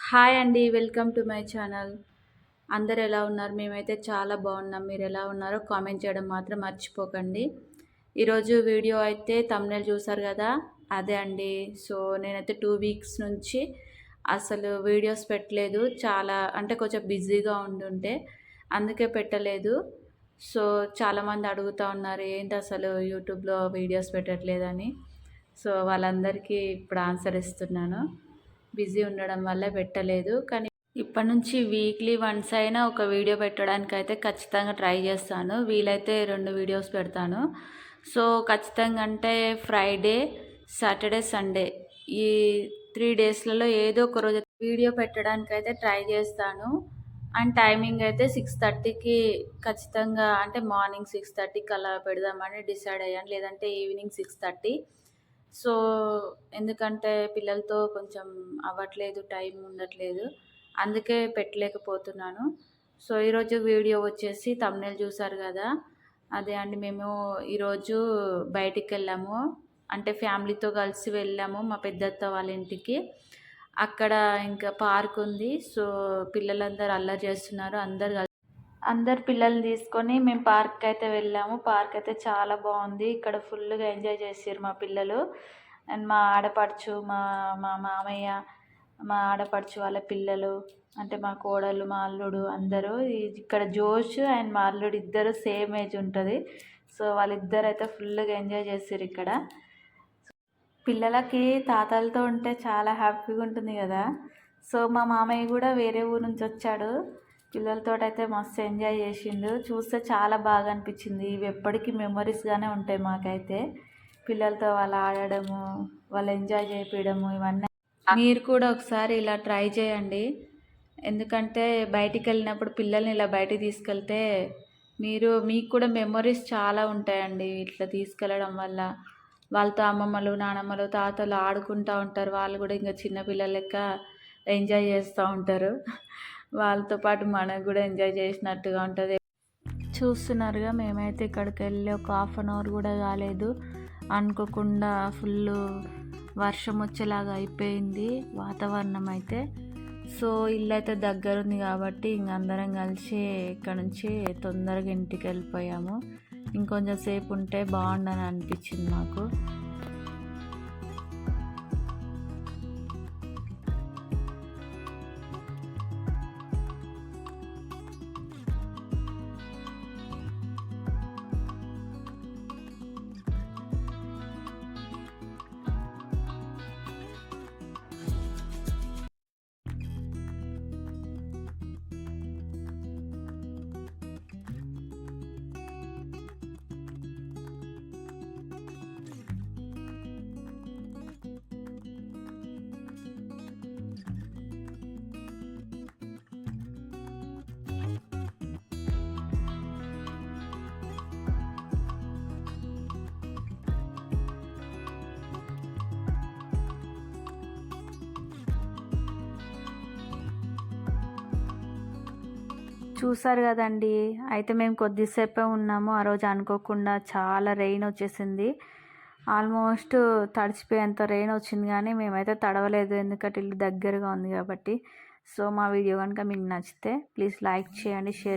Hi అండి. Welcome to my channel. అందరూ ఎలా ఉన్నారు? మేమైతే చాలా బాగున్నాం. మీరు ఎలా ఉన్నారో కామెంట్ చేయడం మాత్రం మర్చిపోకండి. ఈరోజు వీడియో అయితే థంబ్‌నెయిల్ చూసారు కదా! అదే అండి. సో, నేనైతే 2 వీక్స్ నుంచి అసలు వీడియోస్ పెట్టలేదు. చాలా అంటే కొంచెం బిజీగా ఉండుంటే అందుకే పెట్టలేదు. సో, చాలామంది అడుగుతా ఉన్నారు, ఏంటసలు యూట్యూబ్‌లో వీడియోస్ పెట్టట్లేదని. సో, వాళ్ళందరికీ ఇప్పుడు ఆన్సర్ ఇస్తున్నాను. బిజీ ఉండడం వల్ల పెట్టలేదు. కానీ ఇప్పటి నుంచి వీక్లీ వన్స్ అయినా ఒక వీడియో పెట్టడానికైతే ఖచ్చితంగా ట్రై చేస్తాను. వీలైతే 2 వీడియోస్ పెడతాను. సో, ఖచ్చితంగా అంటే ఫ్రైడే, సాటర్డే, సండే ఈ 3 డేస్‌లలో ఏదో ఒక రోజు వీడియో పెట్టడానికైతే ట్రై చేస్తాను. అండ్ టైమింగ్ అయితే 6:30కి ఖచ్చితంగా, అంటే మార్నింగ్ 6:30కి అలా పెడదామని డిసైడ్ అయ్యాను. లేదంటే ఈవినింగ్ 6:30. సో, ఎందుకంటే పిల్లలతో కొంచెం అవ్వట్లేదు, టైం ఉండట్లేదు. అందుకే పెట్టలేకపోతున్నాను. సో, ఈరోజు వీడియో వచ్చేసి థంబ్‌నెయిల్ చూసారు కదా! అదే అండి. మేము ఈరోజు బయటికెళ్ళాము. అంటే ఫ్యామిలీతో కలిసి వెళ్ళాము మా పెద్దత్త వాళ్ళ ఇంటికి. అక్కడ ఇంకా పార్క్ ఉంది. సో, పిల్లలందరూ అల్లరి చేస్తున్నారు. అందరు పిల్లల్ని తీసుకొని మేము పార్క్కి అయితే వెళ్ళాము. పార్క్ అయితే చాలా బాగుంది. ఇక్కడ ఫుల్గా ఎంజాయ్ చేసారు మా పిల్లలు. అండ్ మా ఆడపడుచు, మా మా మామయ్య, మా ఆడపడుచు వాళ్ళ పిల్లలు, అంటే మా కోడలు, మా అల్లుడు అందరూ. ఇక్కడ జోష్ అండ్ మా అల్లుడు ఇద్దరు సేమ్ ఏజ్ ఉంటుంది. సో, వాళ్ళిద్దరు అయితే ఫుల్గా ఎంజాయ్ చేసారు ఇక్కడ. పిల్లలకి తాతలతో ఉంటే చాలా హ్యాపీగా ఉంటుంది కదా. సో, మా మామయ్య కూడా వేరే ఊరు నుంచి వచ్చాడు. పిల్లలతో అయితే మస్తు ఎంజాయ్ చేసిండు. చూస్తే చాలా బాగా అనిపించింది. ఇవి ఎప్పటికీ మెమొరీస్గానే ఉంటాయి మాకైతే. పిల్లలతో వాళ్ళు ఆడడము, వాళ్ళు ఎంజాయ్ చేయించడము, ఇవన్నీ మీరు కూడా ఒకసారి ఇలా ట్రై చేయండి. ఎందుకంటే బయటికి వెళ్ళినప్పుడు పిల్లల్ని ఇలా బయటికి తీసుకెళ్తే మీకు కూడా మెమొరీస్ చాలా ఉంటాయండి. ఇట్లా తీసుకెళ్ళడం వల్ల వాళ్ళతో అమ్మమ్మలు, నానమ్మలు, తాతలు ఆడుకుంటూ ఉంటారు. వాళ్ళు కూడా ఇంకా చిన్నపిల్లల లెక్క ఎంజాయ్ చేస్తూ ఉంటారు. వాళ్ళతో పాటు మనకు కూడా ఎంజాయ్ చేసినట్టుగా ఉంటుంది. చూస్తున్నారుగా, మేమైతే ఇక్కడికి వెళ్ళి ఒక హాఫ్ అన్ అవర్ కూడా కాలేదు, అనుకోకుండా ఫుల్ వర్షం వచ్చేలాగా అయిపోయింది వాతావరణం అయితే. సో, ఇల్లు అయితే దగ్గరుంది కాబట్టి ఇంక అందరం కలిసి ఇక్కడ నుంచి తొందరగా ఇంటికి వెళ్ళిపోయాము. ఇంకొంచెం సేపు ఉంటే బాగుండని అనిపించింది మాకు. చూసారు కదండి. అయితే మేము కొద్దిసేపే ఉన్నాము. ఆ రోజు అనుకోకుండా చాలా రెయిన్ వచ్చేసింది. ఆల్మోస్ట్ తడిచిపోయేంత రెయిన్ వచ్చింది, కానీ మేమైతే తడవలేదు. ఎందుకంటే ఇల్లు దగ్గరగా ఉంది కాబట్టి. సో, మా వీడియో కనుక మీకు నచ్చితే ప్లీజ్ లైక్ చేయండి, షేర్